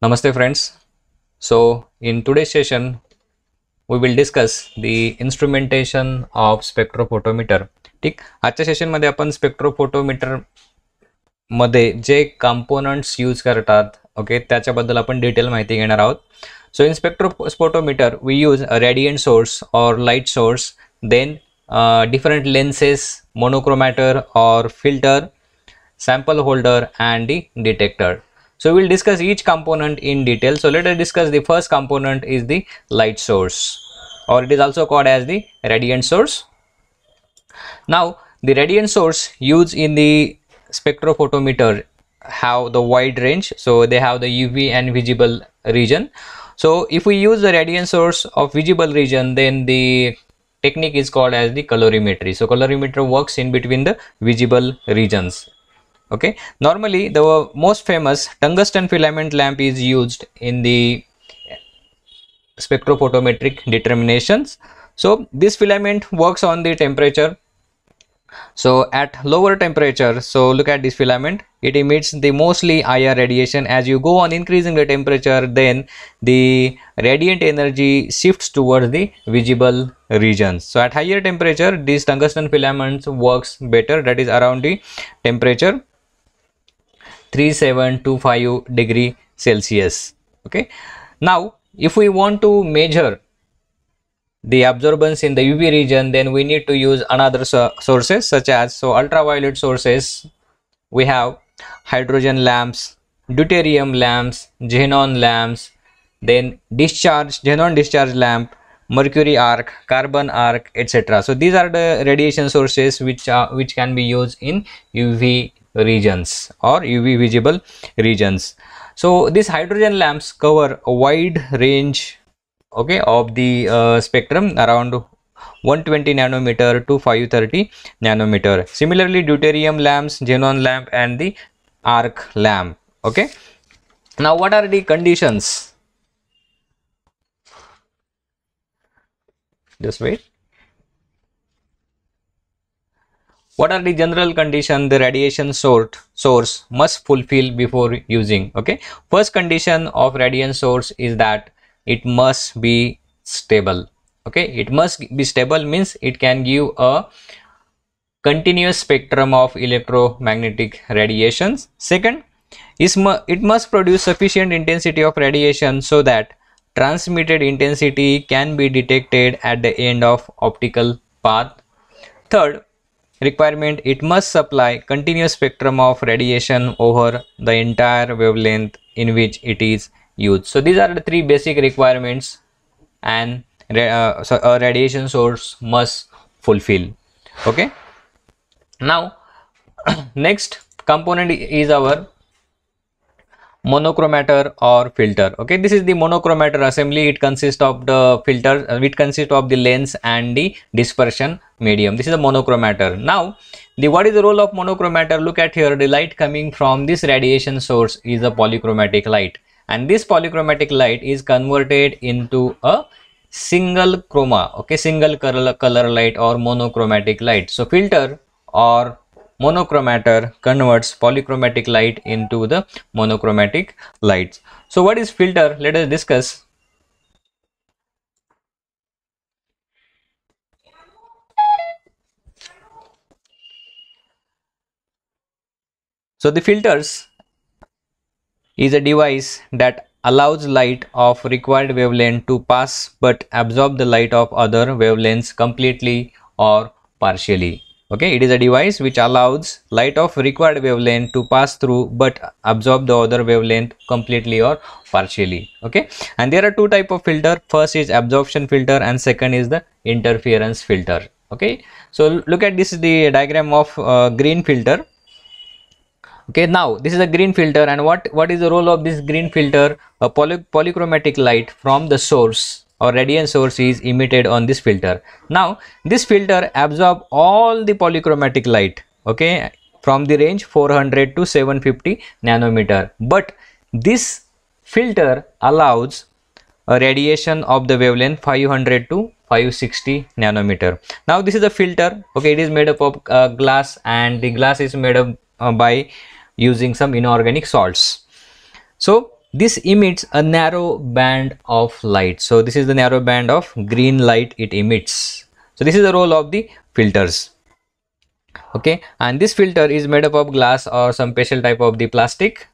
Namaste friends. So in today's session we will discuss the instrumentation of spectrophotometer. ठीक, आजच्या session मध्ये आपण spectrophotometer मध्ये जे कंपोनेंट्स यूज करतात ओके त्याच्याबद्दल आपण डिटेल माहिती घेणार आहोत. So in spectrophotometer we use a radiant source or light source, then different lenses, monochromator or filter, sample holder and the detector. So we'll discuss each component in detail. So let us discuss the first component is the light source, or it is also called as the radiant source. Now the radiant source used in the spectrophotometer have the wide range, so they have the UV and visible region. So if we use the radiant source of visible region, then the technique is called as the colorimetry. So colorimeter works in between the visible regions. Okay, normally the most famous tungsten filament lamp is used in the spectrophotometric determinations. So this filament works on the temperature. So at lower temperature, so look at this filament, it emits the mostly IR radiation. As you go on increasing the temperature, then the radiant energy shifts towards the visible regions. So at higher temperature, this tungsten filament works better, that is around the temperature 3725 degree Celsius. Okay, now if we want to measure the absorbance in the UV region, then we need to use another sources such as, so ultraviolet sources, we have hydrogen lamps, deuterium lamps, xenon lamps, then xenon discharge lamp, mercury arc, carbon arc, etc. So these are the radiation sources which can be used in UV regions or UV visible regions. So these hydrogen lamps cover a wide range, okay, of the spectrum around 120 nanometer to 530 nanometer. Similarly, deuterium lamps, xenon lamp and the arc lamp. Okay, now what are the conditions? Just wait. What are the general conditions the radiation source must fulfill before using? Okay, first condition of radiation source is that it must be stable. Okay, it must be stable means it can give a continuous spectrum of electromagnetic radiations. Second, it must produce sufficient intensity of radiation so that transmitted intensity can be detected at the end of optical path. Third requirement, it must supply continuous spectrum of radiation over the entire wavelength in which it is used. So these are the three basic requirements and so a radiation source must fulfill. Okay, now next component is our monochromator or filter. Okay, this is the monochromator assembly. It consists of the filter, it consists of the lens and the dispersion medium. This is a monochromator. Now what is the role of monochromator? Look at here, the light coming from this radiation source is a polychromatic light, and this polychromatic light is converted into a single chroma, okay, single color light or monochromatic light. So filter or monochromator converts polychromatic light into the monochromatic lights. So what is filter? Let us discuss. So the filters is a device that allows light of required wavelength to pass but absorb the light of other wavelengths completely or partially. Okay, it is a device which allows light of required wavelength to pass through but absorb the other wavelength completely or partially. Okay, and there are two type of filter. First is absorption filter and second is the interference filter. Okay, so look at this is the diagram of green filter. Okay, now this is a green filter, and what is the role of this green filter? A polychromatic light from the source or radiant source is emitted on this filter. Now this filter absorb all the polychromatic light, okay, from the range 400 to 750 nanometer, but this filter allows a radiation of the wavelength 500 to 560 nanometer. Now this is a filter, okay, it is made up of glass, and the glass is made up by using some inorganic salts. So this emits a narrow band of light. So this is the narrow band of green light it emits. So this is the role of the filters. Okay, and this filter is made up of glass or some special type of the plastic,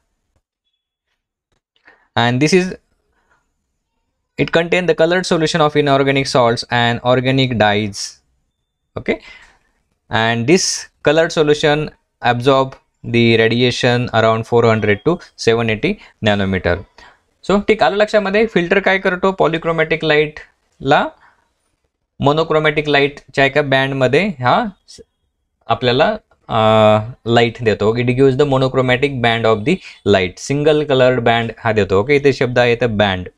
and this is, it contains the colored solution of inorganic salts and organic dyes. Okay, and this colored solution absorb the radiation around 400 to 780 nanometre. So ठीक आलं लक्षामध्ये. Filter काय करतो, पॉलिक्रोमॅटिक लाईटला monochromatic लाईटच्या एका बँडमध्ये हा आपल्याला light देतो. It gives the monochromatic band of the light. Single coloured band हा देतो. ओके, इथे शब्द आहे तर बँड.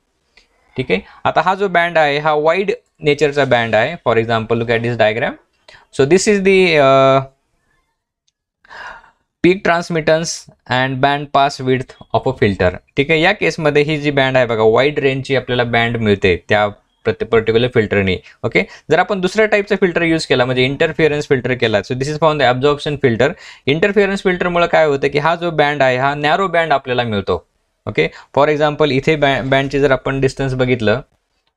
ठीक आहे. आता हा जो बँड आहे हा वाईड नेचरचा बँड आहे. For example look at this diagram. So this is the peak transmittance and band pass width of a filter. ठीक आहे. या केसमध्ये ही जी बँड आहे बघा, वाईड रेंजची आपल्याला बँड मिळते त्या पर्टिक्युलर फिल्टरने. ओके, जर आपण दुसऱ्या टाईपचा फिल्टर यूज केला म्हणजे इंटरफिअरन्स फिल्टर केला, so this is for the absorption filter. Interference फिल्टरमुळे काय होतं की हा जो बँड आहे हा नॅरो बँड आपल्याला मिळतो. ओके, फॉर एक्झाम्पल इथे बँडचे जर आपण डिस्टन्स बघितलं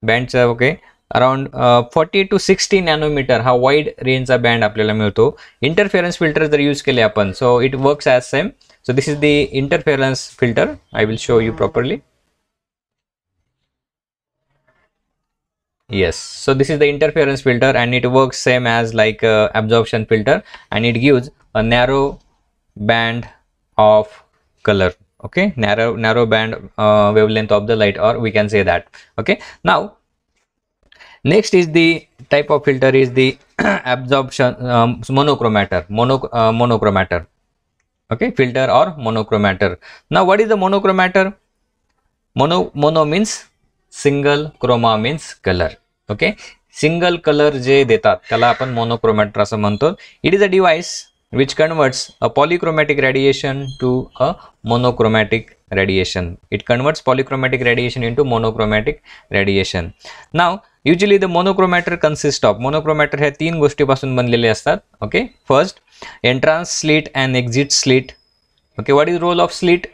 बँडचा, ओके, अराउंड 40 to 60 नॅनोमीटर हा वाईड रेंजचा बँड आपल्याला मिळतो. इंटरफिअरन्स फिल्टर जर यूज केले आपण, so it works as same. So this is the interference filter. I will show you properly. Yes, so this is the interference filter and it works same as like absorption filter, and it gives a narrow band of color. Okay, narrow band wavelength of the light, or we can say that. Okay, now next is the type of filter is the absorption monochromator. Monochromator. Okay, filter or monochromator. Now what is the monochromator? Mono means single, chroma means colour. Okay, single colour जे देतात त्याला आपण monochromator असं म्हणतो. It is a device which converts a polychromatic radiation to a monochromatic radiation. It converts polychromatic radiation into monochromatic radiation. Now usually the monochromator consists of, monochromator हे तीन गोष्टीपासून बनलेले असतात. Okay, first entrance slit and exit slit. Okay, what is role of slit?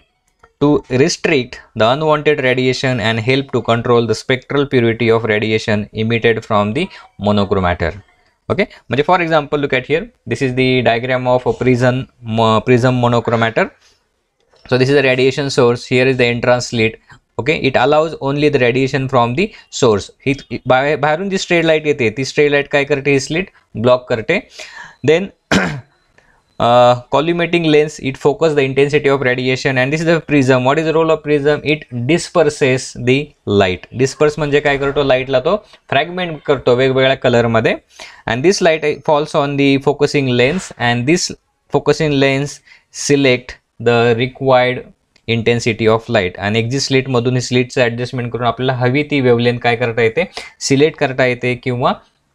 To restrict the unwanted radiation and help to control the spectral purity of radiation emitted from the monochromator. Okay, म्हणजे for example look at here, this is the diagram of a prism monochromator. So this is the radiation source, here is the entrance slit. Okay, it allows only the radiation from the source. बाहेरून जी street light येते ती street light काय करते, ही slit block करते. Then collimating lens, it focus the intensity of radiation, and this is the prism. What is the role of prism? It disperses the light. Disperse म्हणजे काय करतो, लाईटला तो fragment करतो वेगवेगळ्या कलर मध्ये. and this light falls on the focusing lens, and this focusing lens select the required intensity of light. आणि exit slit मधून स्लिटचं adjustment करून आपल्याला हवी ती वेवलेंथ काय करता येते, सिलेक्ट करता येते किंवा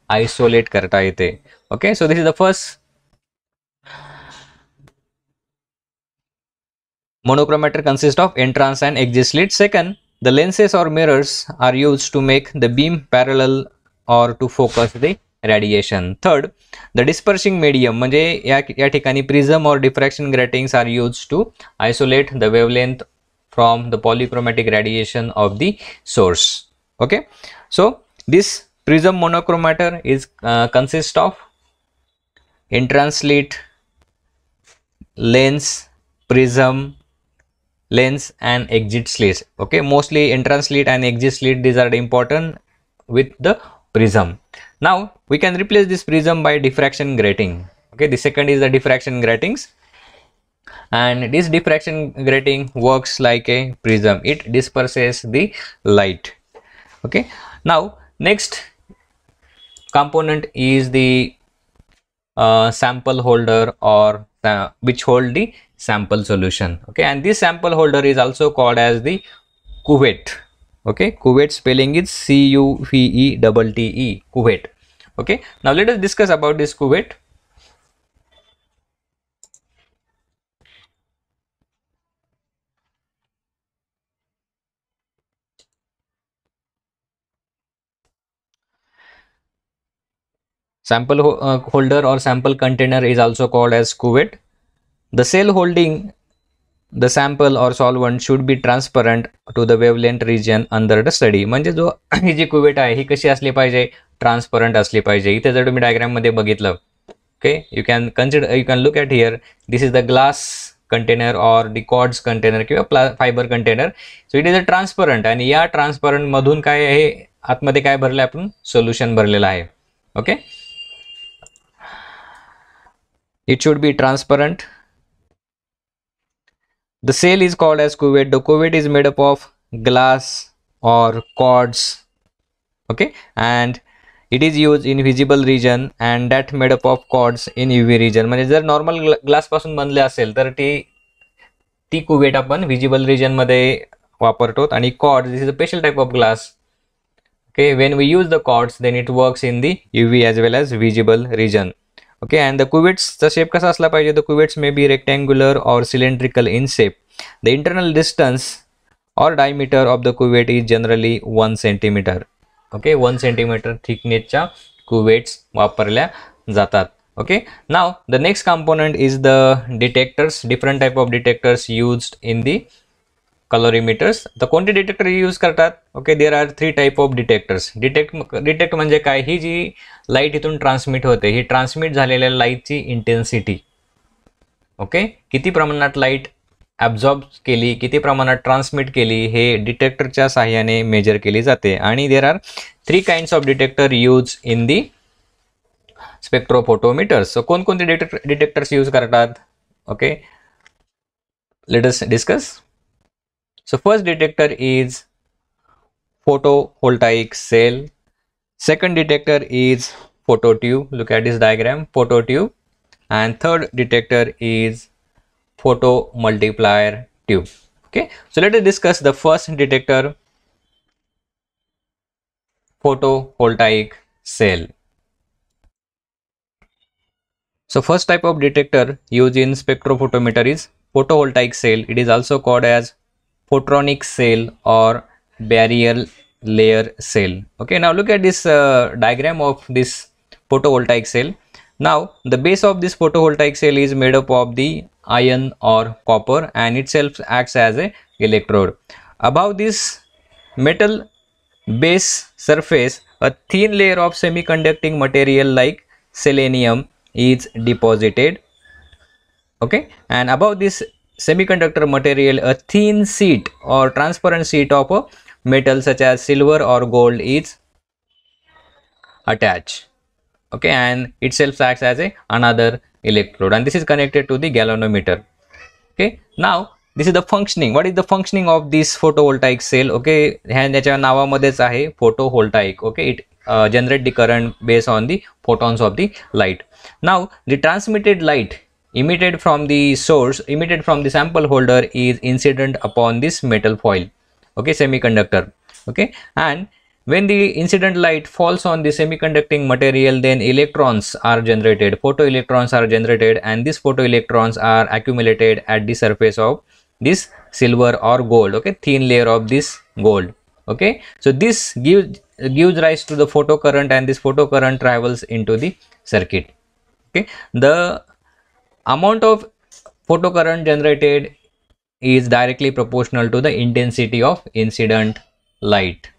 आयसोलेट करता येते. Okay, so this is the first monochromator consists of entrance and exit slit. Second, the lenses or mirrors are used to make the beam parallel or to focus the radiation. Third, the dispersing medium म्हणजे या ठिकाणी prism or diffraction gratings are used to isolate the wavelength from the polychromatic radiation of the source. Okay, so this prism monochromator is consists of entrance slit, lens, prism, lens and exit slits. Okay, mostly entrance slit and exit slit, these are the important with the prism. Now we can replace this prism by diffraction grating. Okay, the second is the diffraction gratings, and this diffraction grating works like a prism. It disperses the light. Okay, now next component is the sample holder, or which hold the sample solution. Okay, and this sample holder is also called as the cuvette. Okay, cuvette spelling is C-U-V-E-T-T-E, cuvette. Okay, now let us discuss about this cuvette. Sample holder or sample container is also called as cuvette. The cell holding the sample or solvent should be transparent to the wavelength region under the study. म्हणजे जो ही जी कुवेट आहे ही कशी असली पाहिजे, transparent असली पाहिजे. इथे जर तुम्ही डायग्राम मध्ये बघितलं, okay, you can look at here, this is the glass container और द कॉर्ड्स कंटेनर किंवा fibre container. So it is a transparent, आणि या ट्रान्सपरंट मधून काय आहे, आतमध्ये काय भरलं आपण, सोल्युशन भरलेलं आहे. Okay, it should be transparent. The cell is called as cuvette. The cuvette is made up of glass or cords, okay, and it is used in visible region and that made up of cords in UV region. म्हणजे जर normal glass पासून बनले असेल तर ती कुवेट आपण visible region मध्ये वापरतो. आणि cord, this is a special type of glass. Okay, when we use the cords, then it works in the UV as well as visible region. Okay, and the cuvettes चा shape कसा असला पाहिजे, the cuvettes may be rectangular or cylindrical in shape. The internal distance or diameter of the cuvette is generally 1 centimeter. Okay, 1 centimeter thickness च्या cuvettes वापरल्या जातात. Okay, now the next component is the detectors. Different type of detectors used in the colorimeters. तर कोणते detector use करतात? Okay, there are 3 type of detectors. Detect म्हणजे काय, ही जी light इथून transmit होते, ही ट्रान्समिट झालेल्या लाईटची इंटेन्सिटी, ओके, किती प्रमाणात लाईट ॲब्झॉर्ब केली, किती प्रमाणात ट्रान्समिट केली, हे डिटेक्टरच्या साहाय्याने मेजर केली जाते. आणि there are 3 kinds of detector use in the spectrophotometers. So कोणकोणते डिटेक्टर्स यूज करतात? Okay, let us discuss. So first detector is photovoltaic cell. Second detector is phototube. Look at this diagram, phototube. And third detector is photomultiplier tube. Okay, so let us discuss the first detector, photovoltaic cell. So first type of detector used in spectrophotometer is photovoltaic cell. It is also called as photronic cell or barrier layer cell. Okay, now look at this diagram of this photovoltaic cell. Now the base of this photovoltaic cell is made up of the iron or copper, and itself acts as a electrode. Above this metal base surface, a thin layer of semiconducting material like selenium is deposited. Okay, and above this semiconductor material, a thin sheet or transparent sheet of a metal such as silver or gold is attached. Okay, and itself acts as another electrode, and this is connected to the galvanometer. Okay, now this is the functioning. What is the functioning of this photovoltaic cell? Okay, ह्याच्या नावामध्येच आहे photovoltaic. Okay, it generate the current based on the photons of the light. Now the transmitted light emitted from the source, emitted from the sample holder, is incident upon this metal foil, okay, semiconductor. Okay, and when the incident light falls on the semiconducting material, then electrons are generated, photoelectrons are generated, and these photoelectrons are accumulated at the surface of this silver or gold, okay, thin layer of this gold. Okay, so this gives rise to the photocurrent, and this photocurrent travels into the circuit. Okay, the amount of photocurrent generated is directly proportional to the intensity of incident light.